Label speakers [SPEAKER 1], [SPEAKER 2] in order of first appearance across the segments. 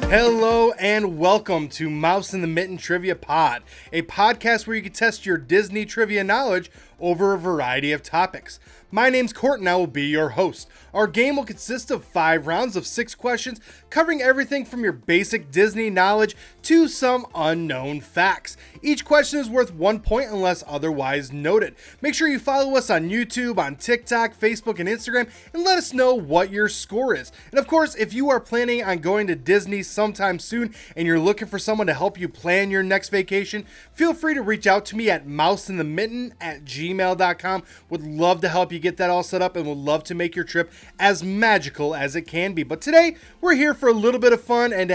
[SPEAKER 1] Hello and welcome to Mouse in the Mitten Trivia Pod, a podcast where you can test your Disney trivia knowledge over a variety of topics. My name's Court and I will be your host. Our game will consist of 5 rounds of 6 questions, covering everything from your basic Disney knowledge to some unknown facts. Each question is worth 1 point unless otherwise noted. Make sure you follow us on YouTube, on TikTok, Facebook, and Instagram, and let us know what your score is. And of course, if you are planning on going to Disney sometime soon and you're looking for someone to help you plan your next vacation, feel free to reach out to me at mouseinthemitten@gmail.com. Would love to help you get that all set up and would love to make your trip as magical as it can be. But today we're here for a little bit of fun and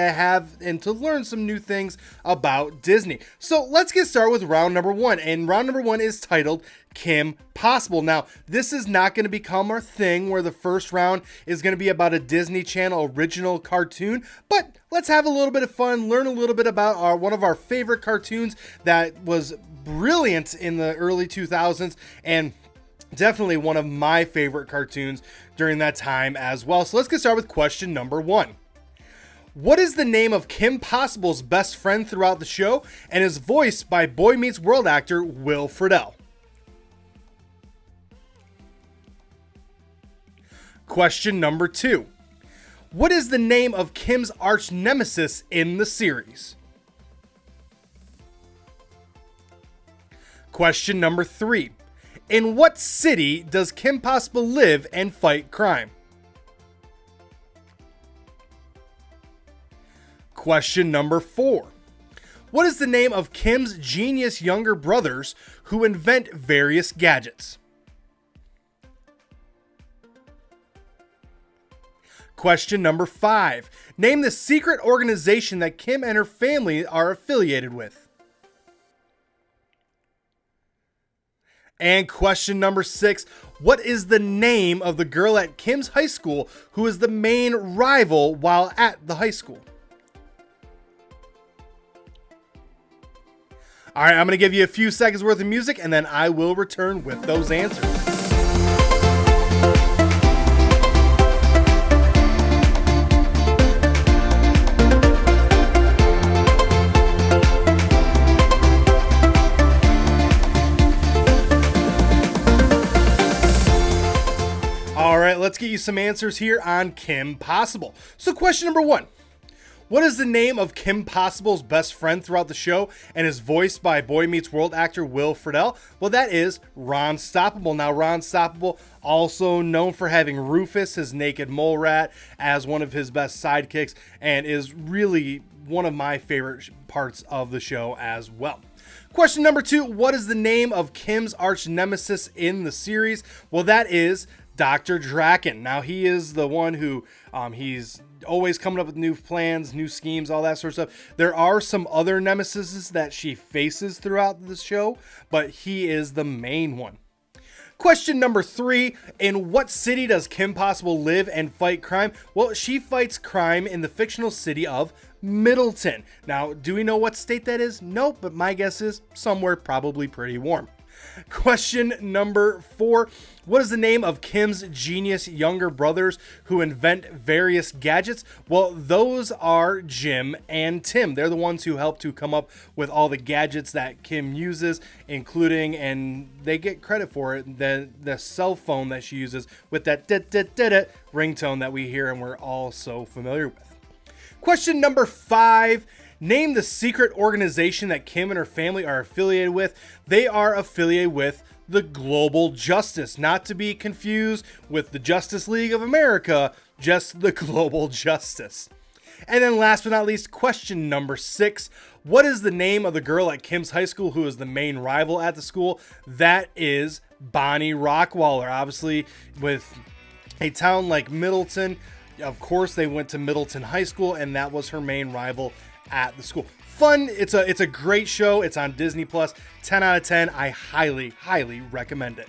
[SPEAKER 1] to learn some new things about Disney. So let's get started with round number 1. And round number 1 is titled Kim Possible. Now, this is not going to become our thing where the first round is going to be about a Disney Channel original cartoon, but let's have a little bit of fun, learn a little bit about one of our favorite cartoons that was brilliant in the early 2000s and definitely one of my favorite cartoons during that time as well. So let's get started with question number 1. What is the name of Kim Possible's best friend throughout the show and is voiced by Boy Meets World actor Will Friedle? Question number 2. What is the name of Kim's arch nemesis in the series? Question number 3. In what city does Kim Possible live and fight crime? Question number 4. What is the name of Kim's genius younger brothers who invent various gadgets? Question number 5. Name the secret organization that Kim and her family are affiliated with. And question number 6, what is the name of the girl at Kim's high school who is the main rival while at the high school? All right, I'm going to give you a few seconds worth of music and then I will return with those answers. Let's get you some answers here on Kim Possible. So question number 1. What is the name of Kim Possible's best friend throughout the show and is voiced by Boy Meets World actor Will Friedle? Well, that is Ron Stoppable. Now, Ron Stoppable, also known for having Rufus, his naked mole rat, as one of his best sidekicks, and is really one of my favorite parts of the show as well. Question number 2. What is the name of Kim's arch nemesis in the series? Well, that is Dr. Draken. Now, he is the one who he's always coming up with new plans, new schemes, all that sort of stuff. There are some other nemesis that she faces throughout the show, but he is the main one. Question number 3. In what city does Kim Possible live and fight crime? Well, she fights crime in the fictional city of Middleton. Now, do we know what state that is? Nope, but my guess is somewhere probably pretty warm. Question number 4. What is the name of Kim's genius younger brothers who invent various gadgets? Well, those are Jim and Tim. They're the ones who help to come up with all the gadgets that Kim uses, including, and they get credit for it, the cell phone that she uses with that ringtone that we hear and we're all so familiar with. Question number 5. Name the secret organization that Kim and her family are affiliated with. They are affiliated with the Global Justice, not to be confused with the Justice League of America, just the Global Justice. And then last but not least, question number 6. What is the name of the girl at Kim's high school who is the main rival at the school? That is Bonnie Rockwaller. Obviously, with a town like Middleton, of course they went to Middleton High School, and that was her main rival at the school. Fun. It's a great show. It's on Disney Plus. 10 out of 10. I highly recommend it.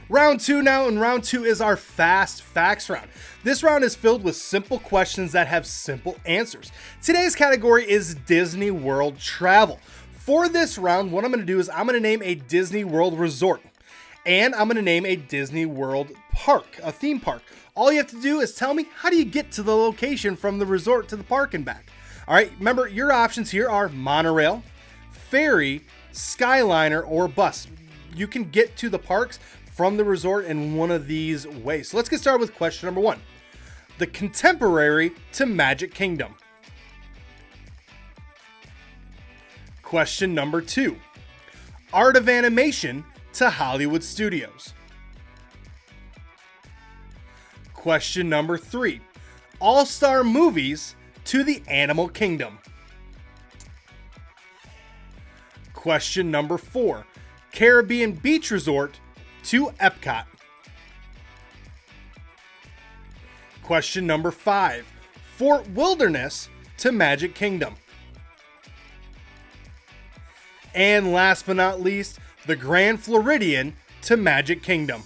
[SPEAKER 1] Round 2 now, and round 2 is our fast facts round. This round is filled with simple questions that have simple answers. Today's category is Disney World travel. For this round, what I'm going to do is I'm going to name a Disney World resort, and I'm going to name a Disney World park, a theme park. All you have to do is tell me, how do you get to the location from the resort to the park and back? All right, remember your options here are monorail, ferry, skyliner, or bus. You can get to the parks from the resort in one of these ways. So let's get started with question number 1. The contemporary to Magic Kingdom. Question number 2. Art of Animation to Hollywood Studios. Question number 3. All-Star Movies to the Animal Kingdom. Question number 4. Caribbean Beach Resort to Epcot. Question number 5. Fort Wilderness to Magic Kingdom. And last but not least, the Grand Floridian to Magic Kingdom.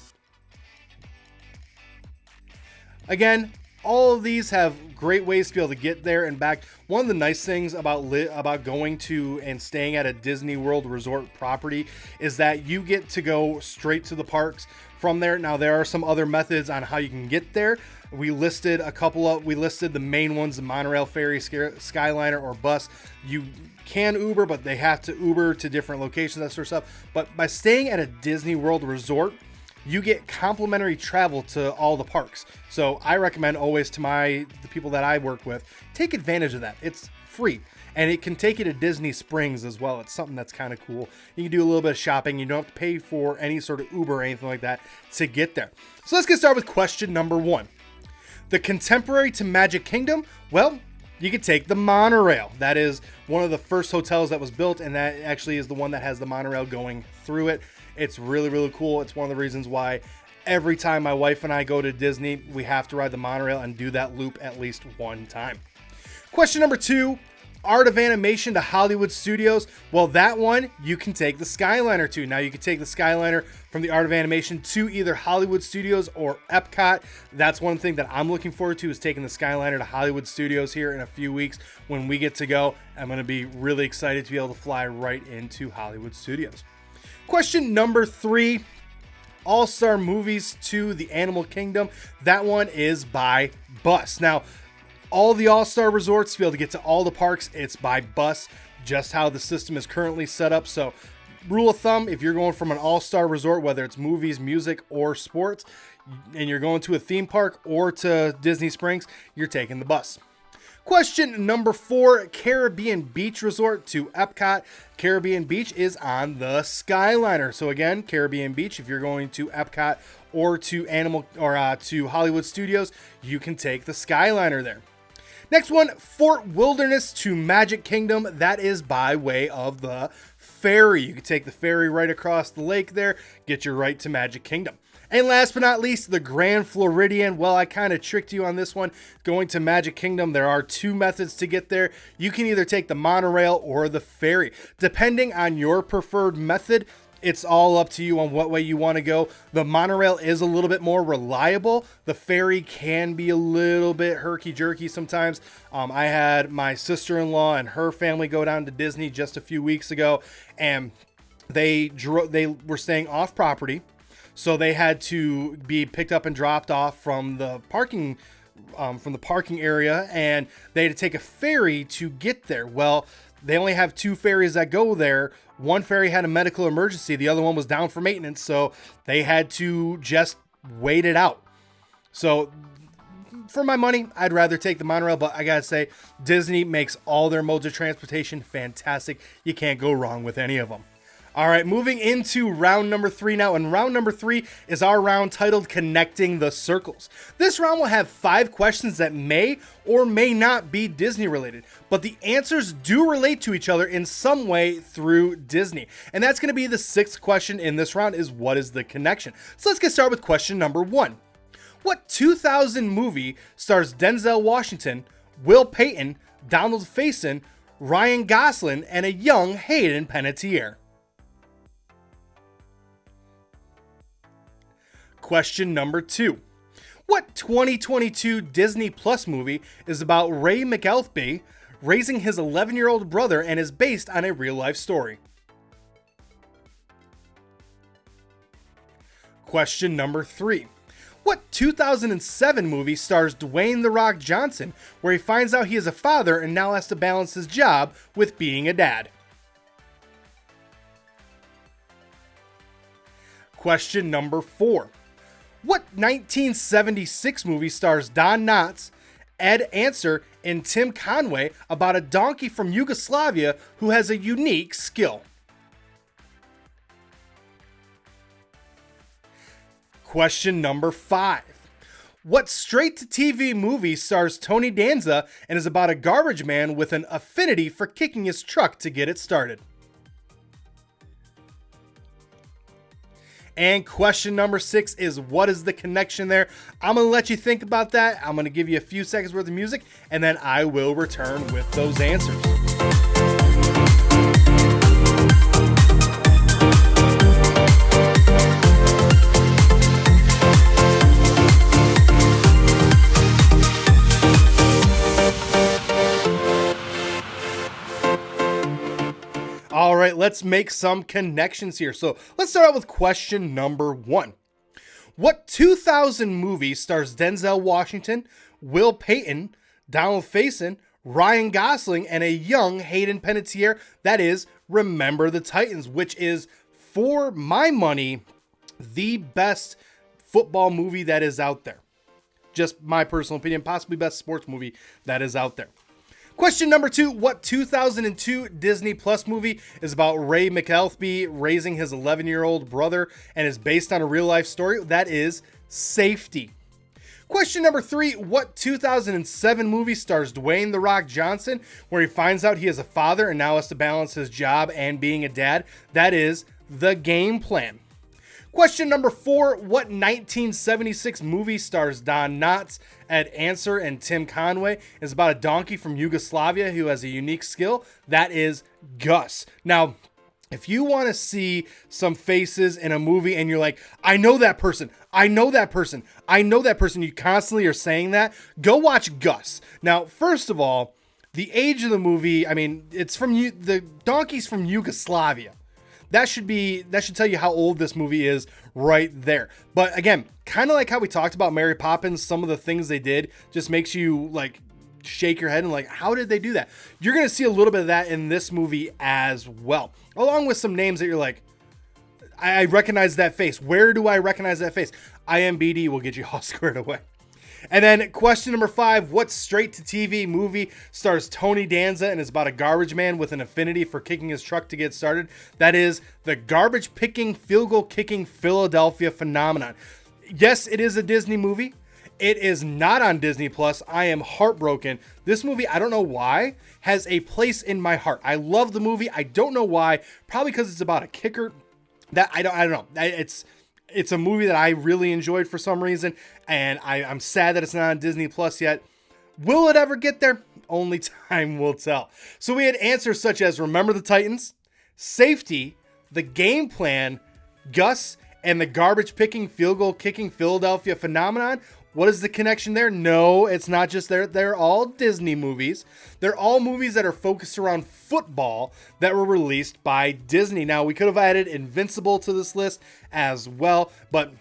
[SPEAKER 1] Again, all of these have great ways to be able to get there and back. One of the nice things about going to and staying at a Disney World resort property is that you get to go straight to the parks from there. Now, there are some other methods on how you can get there. We listed the main ones: the monorail, ferry, skyliner, or bus. You can Uber, but they have to Uber to different locations, that sort of stuff. But by staying at a Disney World resort, you get complimentary travel to all the parks. So I recommend always to the people that I work with, take advantage of that. It's free. And it can take you to Disney Springs as well. It's something that's kind of cool. You can do a little bit of shopping. You don't have to pay for any sort of Uber or anything like that to get there. So let's get started with question number 1. The contemporary to Magic Kingdom, well, you could take the monorail. That is one of the first hotels that was built, and that actually is the one that has the monorail going through it. It's really, really cool. It's one of the reasons why every time my wife and I go to Disney, we have to ride the monorail and do that loop at least one time. Question number 2, Art of Animation to Hollywood Studios. Well, that one you can take the Skyliner to. Now, you can take the Skyliner from the Art of Animation to either Hollywood Studios or Epcot. That's one thing that I'm looking forward to, is taking the Skyliner to Hollywood Studios here in a few weeks when we get to go. I'm going to be really excited to be able to fly right into Hollywood Studios. Question number 3, All-Star Movies to the Animal Kingdom. That one is by bus. Now, all the All-Star resorts, to be able to get to all the parks, it's by bus, just how the system is currently set up. So, rule of thumb, if you're going from an All-Star resort, whether it's movies, music, or sports, and you're going to a theme park or to Disney Springs, you're taking the bus. Question number 4, Caribbean Beach Resort to Epcot. Caribbean Beach is on the Skyliner. So again, Caribbean Beach, if you're going to Epcot or to to Hollywood Studios, you can take the Skyliner there. Next one, Fort Wilderness to Magic Kingdom. That is by way of the ferry. You can take the ferry right across the lake there, get you right to Magic Kingdom. And last but not least, the Grand Floridian. Well, I kind of tricked you on this one. Going to Magic Kingdom, there are 2 methods to get there. You can either take the monorail or the ferry. Depending on your preferred method, it's all up to you on what way you want to go. The monorail is a little bit more reliable. The ferry can be a little bit herky-jerky sometimes. I had my sister-in-law and her family go down to Disney just a few weeks ago, and they were staying off property. So they had to be picked up and dropped off from the parking area, and they had to take a ferry to get there. Well, they only have 2 ferries that go there. One ferry had a medical emergency. The other one was down for maintenance, so they had to just wait it out. So for my money, I'd rather take the monorail, but I gotta say, Disney makes all their modes of transportation fantastic. You can't go wrong with any of them. All right, moving into round number 3 now, and round number 3 is our round titled Connecting the Circles. This round will have 5 questions that may or may not be Disney related, but the answers do relate to each other in some way through Disney. And that's going to be the 6th question in this round, is what is the connection? So let's get started with question number 1. What 2000 movie stars Denzel Washington, Will Payton, Donald Faison, Ryan Gosling, and a young Hayden Panettiere? Question number 2. What 2022 Disney Plus movie is about Ray McElfby raising his 11-year-old brother and is based on a real-life story? Question number 3. What 2007 movie stars Dwayne "The Rock" Johnson, where he finds out he is a father and now has to balance his job with being a dad? Question number 4. What 1976 movie stars Don Knotts, Ed Answer, and Tim Conway about a donkey from Yugoslavia who has a unique skill? Question number 5. What straight-to-TV movie stars Tony Danza and is about a garbage man with an affinity for kicking his truck to get it started? And question number 6 is, what is the connection there? I'm going to let you think about that. I'm going to give you a few seconds worth of music, and then I will return with those answers. All right, let's make some connections here. So let's start out with question number 1. What 2000 movie stars Denzel Washington, Will Payton, Donald Faison, Ryan Gosling, and a young Hayden Panettiere? That is Remember the Titans, which is, for my money, the best football movie that is out there. Just my personal opinion, possibly best sports movie that is out there. Question number 2, what 2002 Disney Plus movie is about Ray McElvey raising his 11-year-old brother and is based on a real-life story? That is Safety. Question number 3, what 2007 movie stars Dwayne "The Rock" Johnson, where he finds out he is a father and now has to balance his job and being a dad? That is The Game Plan. Question number 4, what 1976 movie stars Don Knotts, Ed Answer, and Tim Conway is about a donkey from Yugoslavia who has a unique skill? That is Gus. Now, if you want to see some faces in a movie and you're like, I know that person, I know that person, I know that person, you constantly are saying that, go watch Gus. Now, first of all, the age of the movie, I mean, it's from the donkey's from Yugoslavia. That should tell you how old this movie is right there. But again, kind of like how we talked about Mary Poppins, some of the things they did just makes you like shake your head and like, how did they do that? You're going to see a little bit of that in this movie as well, along with some names that you're like, I recognize that face. Where do I recognize that face? IMBD will get you all squared away. And then question number 5, what straight-to-TV movie stars Tony Danza and is about a garbage man with an affinity for kicking his truck to get started? That is the garbage-picking, field-goal-kicking Philadelphia Phenomenon. Yes, it is a Disney movie. It is not on Disney Plus. I am heartbroken. This movie, I don't know why, has a place in my heart. I love the movie. I don't know why. Probably because it's about a kicker. That I don't know. It's a movie that I really enjoyed for some reason, and I'm sad that it's not on Disney Plus yet. Will it ever get there? Only time will tell. So we had answers such as Remember the Titans, Safety, The Game Plan, Gus, and the garbage-picking, field-goal-kicking Philadelphia Phenomenon. What is the connection there? No, it's not just there. They're all Disney movies. They're all movies that are focused around football that were released by Disney. Now, we could have added Invincible to this list as well, but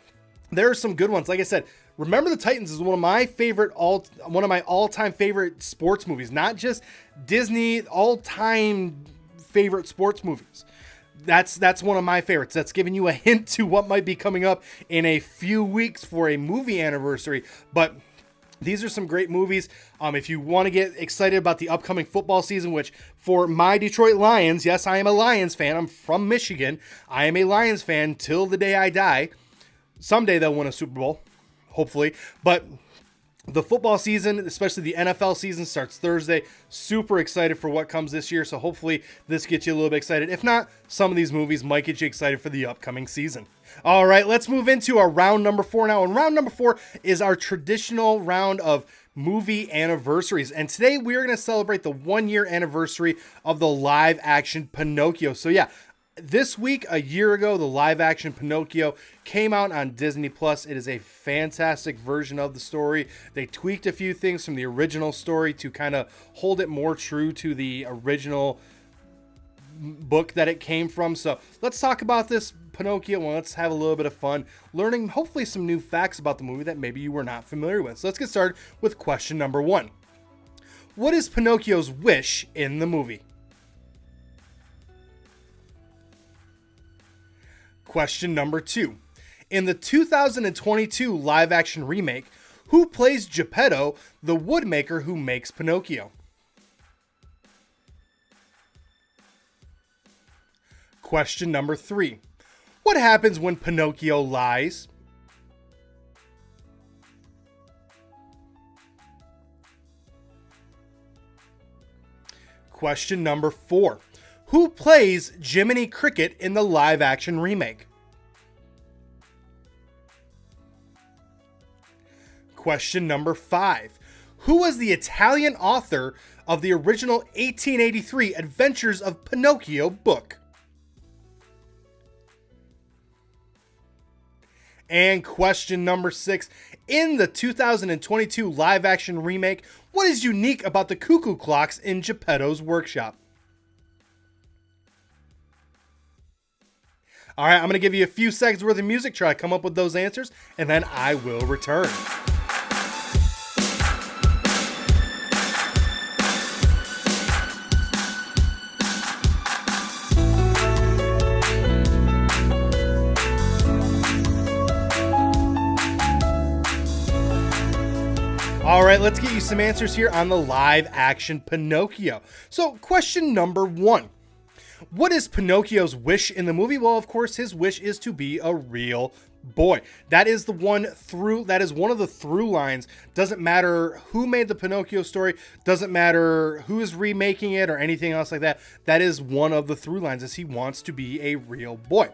[SPEAKER 1] there are some good ones. Like I said, Remember the Titans is one of my all-time favorite sports movies. Not just Disney, all-time favorite sports movies. That's one of my favorites. That's giving you a hint to what might be coming up in a few weeks for a movie anniversary. But these are some great movies. If you want to get excited about the upcoming football season, which for my Detroit Lions, yes, I am a Lions fan. I'm from Michigan. I am a Lions fan till the day I die. Someday they'll win a Super Bowl, hopefully. But the football season, especially the NFL season, starts Thursday. Super excited for what comes this year. So hopefully this gets you a little bit excited. If not, some of these movies might get you excited for the upcoming season. All right, let's move into our round number 4 now. And round number 4 is our traditional round of movie anniversaries. And today we are going to celebrate the 1-year anniversary of the live action Pinocchio. So yeah, this week, a year ago, the live-action Pinocchio came out on Disney Plus. It is a fantastic version of the story. They tweaked a few things from the original story to kind of hold it more true to the original book that it came from. So let's talk about this Pinocchio. Well, let's have a little bit of fun learning hopefully some new facts about the movie that maybe you were not familiar with. So let's get started with question number 1. What is Pinocchio's wish in the movie? Question number 2. In the 2022 live-action remake, who plays Geppetto, the woodmaker who makes Pinocchio? Question number 3. What happens when Pinocchio lies? Question number 4. Who plays Jiminy Cricket in the live-action remake? Question number 5. Who was the Italian author of the original 1883 Adventures of Pinocchio book? And question number 6. In the 2022 live-action remake, what is unique about the cuckoo clocks in Geppetto's workshop? All right, I'm going to give you a few seconds worth of music, try to come up with those answers, and then I will return. All right, let's get you some answers here on the live action Pinocchio. So question number 1. What is Pinocchio's wish in the movie? Well, of course, his wish is to be a real boy. That is one of the through lines. Doesn't matter who made the Pinocchio story, doesn't matter who is remaking it or anything else like that. That is one of the through lines, is he wants to be a real boy.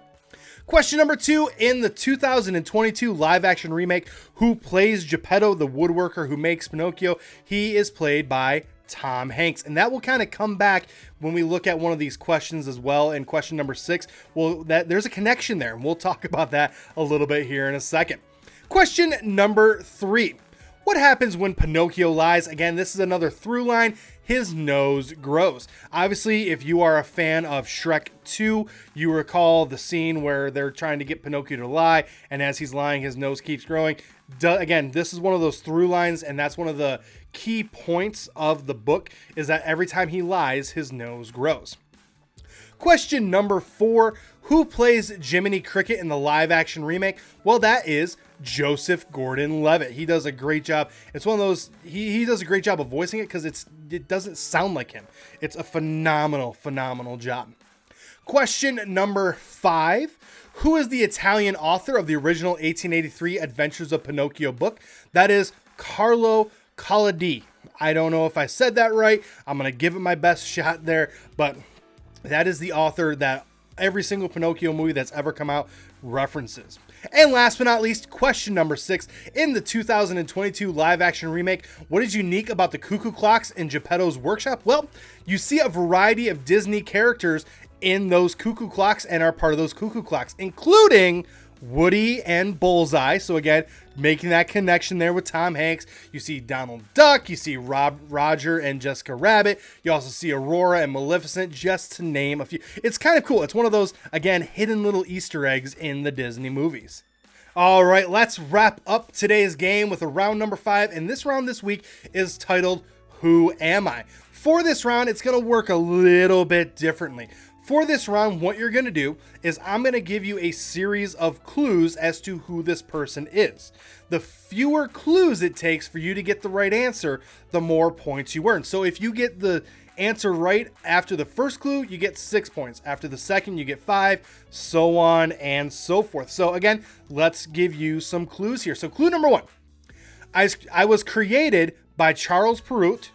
[SPEAKER 1] Question number 2, in the 2022 live-action remake, who plays Geppetto, the woodworker who makes Pinocchio? He is played by Tom Hanks. And that will kind of come back when we look at one of these questions as well. In question number 6, well, there's a connection there, and we'll talk about that a little bit here in a second. Question number 3. What happens when Pinocchio lies? Again, this is another through line. His nose grows. Obviously, if you are a fan of Shrek 2, you recall the scene where they're trying to get Pinocchio to lie, and as he's lying, his nose keeps growing. Again, this is one of those through lines, and that's one of the key points of the book, is that every time he lies, his nose grows. Question number 4. Who plays Jiminy Cricket in the live-action remake? Well, that is Joseph Gordon-Levitt. He does a great job. It's one of those, he does a great job of voicing it because it doesn't sound like him. It's a phenomenal job. Question number 5. Who is the Italian author of the original 1883 Adventures of Pinocchio book? That is Carlo Collodi. I don't know if I said that right. I'm going to give it my best shot there, but that is the author that every single Pinocchio movie that's ever come out references. And last but not least, question number 6. In the 2022 live-action remake, what is unique about the cuckoo clocks in Geppetto's workshop? Well, you see a variety of Disney characters in those cuckoo clocks and are part of those cuckoo clocks, including Woody and Bullseye. So again, making that connection there with Tom Hanks. You see Donald Duck, you see Roger and Jessica Rabbit. You also see Aurora and Maleficent, just to name a few. It's kind of cool. It's one of those, again, hidden little Easter eggs in the Disney movies. All right, let's wrap up today's game with a round number 5. And this round this week is titled, Who Am I? For this round, it's going to work a little bit differently. For this round, what you're going to do is I'm going to give you a series of clues as to who this person is. The fewer clues it takes for you to get the right answer, the more points you earn. So if you get the answer right after the first clue, you get 6 points. After the second, you get 5, so on and so forth. So again, let's give you some clues here. So clue number 1, I was created by Charles Perrault,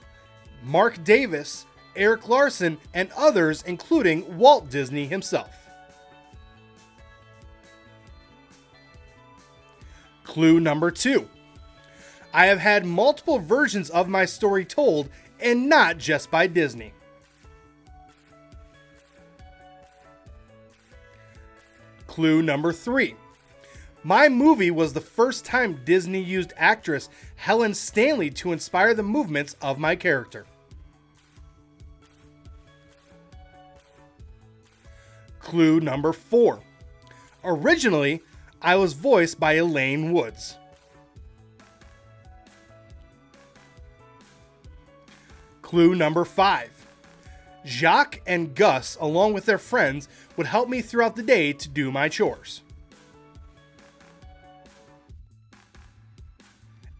[SPEAKER 1] Mark Davis, Eric Larson, and others, including Walt Disney himself. Clue number 2. I have had multiple versions of my story told, and not just by Disney. Clue number 3. My movie was the first time Disney used actress Helen Stanley to inspire the movements of my character. Clue number 4. Originally, I was voiced by Elaine Woods. Clue number 5. Jacques and Gus, along with their friends, would help me throughout the day to do my chores.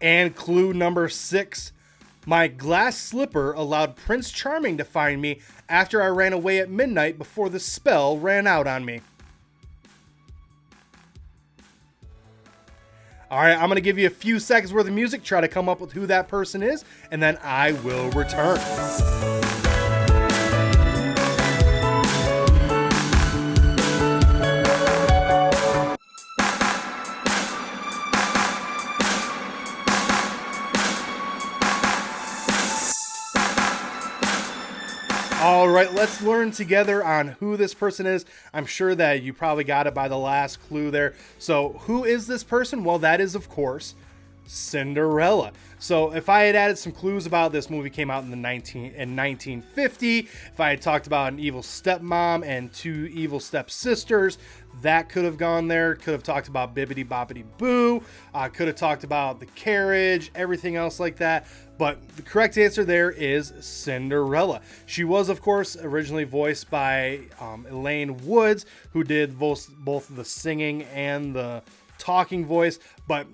[SPEAKER 1] And clue number 6. My glass slipper allowed Prince Charming to find me after I ran away at midnight before the spell ran out on me. Alright, I'm going to give you a few seconds worth of music, try to come up with who that person is, and then I will return. All right, let's learn together on who this person is. I'm sure that you probably got it by the last clue there. So who is this person? Well, that is, of course, Cinderella. So if I had added some clues about this movie came out in 1950, if I had talked about an evil stepmom and 2 evil stepsisters, that could have gone there. Could have talked about Bibbidi Bobbidi Boo. Could have talked about the carriage, everything else like that. But the correct answer there is Cinderella. She was, of course, originally voiced by Elaine Woods, who did both the singing and the talking voice. But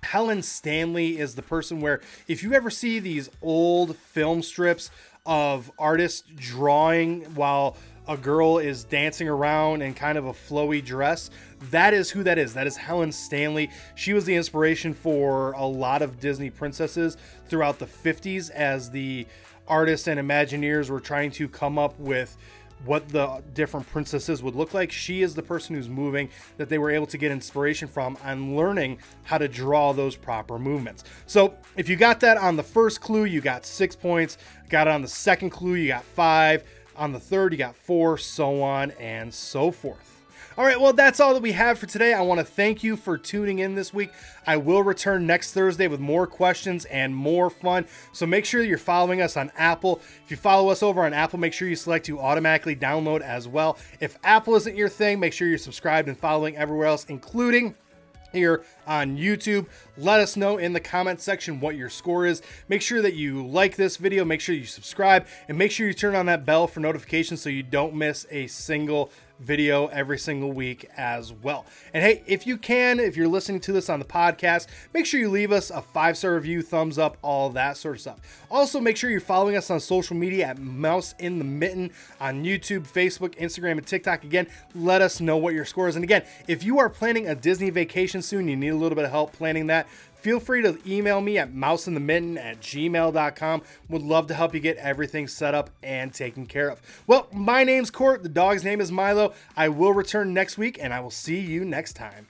[SPEAKER 1] Helen Stanley is the person where if you ever see these old film strips of artists drawing while a girl is dancing around in kind of a flowy dress, that is who that is. That is Helen Stanley. She was the inspiration for a lot of Disney princesses throughout the 50s as the artists and Imagineers were trying to come up with what the different princesses would look like. She is the person who's moving that they were able to get inspiration from on learning how to draw those proper movements. So if you got that on the first clue, you got 6 points. Got it on the second clue, you got 5. On the third, you got 4, so on and so forth. All right, well, that's all that we have for today. I want to thank you for tuning in this week. I will return next Thursday with more questions and more fun. So make sure you're following us on Apple. If you follow us over on Apple, make sure you select to automatically download as well. If Apple isn't your thing, make sure you're subscribed and following everywhere else, including here on YouTube. Let us know in the comment section what your score is. Make sure that you like this video, make sure you subscribe, and make sure you turn on that bell for notifications so you don't miss a single video every single week as well. And hey, if you can, if you're listening to this on the podcast, make sure you leave us a 5-star review, thumbs up, all that sort of stuff. Also, make sure you're following us on social media at Mouse in the Mitten on YouTube, Facebook, Instagram, and TikTok. Again, let us know what your score is. And again, if you are planning a Disney vacation soon, you need a little bit of help planning that, feel free to email me at mouseinthemitten@gmail.com. Would love to help you get everything set up and taken care of. Well, my name's Court. The dog's name is Milo. I will return next week, and I will see you next time.